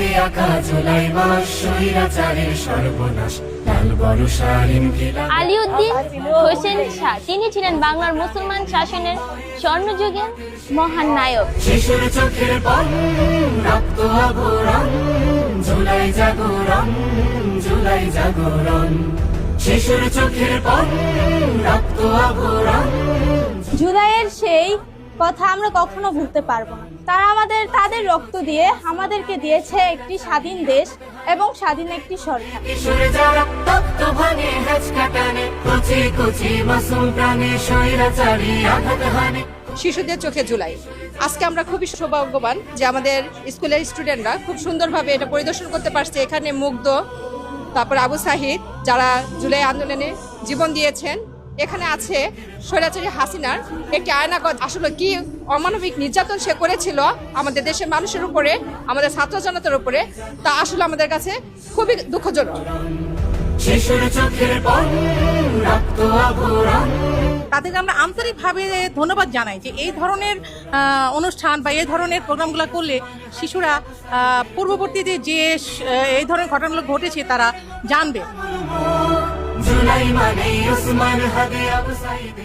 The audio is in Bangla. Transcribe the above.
রক্তে আঁকা জুলাই মাস স্বৈরাচারের সর্বনাশ লাল বর্ষার ইনকিলাব। আলিউদ্দিন হোসেন শাহ তিনি ছিলেন বাংলার মুসলমান শাসনের স্বর্ণযুগের মহান নায়ক। শিশুর চোখের পন রক্ত আভরণ জুলাই জাগরণ জুলাই জাগরণ। শিশুর চোখের পন রক্ত আভরণ। জুলাইয়ের সেই কথা আমরা কখনো ভুলতে পারবো না। তারা তাদের রক্ত দিয়ে আমাদেরকে দিয়েছে একটি স্বাধীন দেশ এবং স্বাধীন একটি সরকার। কিশোরে যারা তপ্ত ভাঙে হ্যাচকা টানে কচি কচি মাসুম প্রাণে স্বৈরাচারী আঘাত হানে। শিশুদের চোখে জুলাই। আজকে আমরা খুবই সৌভাগ্যবান যে আমাদের স্কুলের স্টুডেন্টরা খুব সুন্দরভাবে এটা পরিদর্শন করতে পারছে। এখানে মুগ্ধ, তারপর আবু সাহিদ যারা জুলাই আন্দোলনে জীবন দিয়েছেন। এখানে আছে স্বৈরাচারী হাসিনার একটি আয়নাগত, আসলে কি অমানবিক নির্যাতন সে করেছিল আমাদের দেশের মানুষের উপরে, আমাদের ছাত্র জনতার উপরে, তা আসলে আমাদের কাছে খুবই দুঃখজনক। শিশুর চোখের পন রক্ত আভরণ। তাদেরকে আমরা আন্তরিকভাবে ধন্যবাদ জানাই যে এই ধরনের অনুষ্ঠান বা এই ধরনের প্রোগ্রামগুলো করলে শিশুরা পূর্ববর্তীতে যে এই ধরনের ঘটনাগুলো ঘটেছে তারা জানবে। জুলাই মানে ওসমান হাদি আবু সাইদ।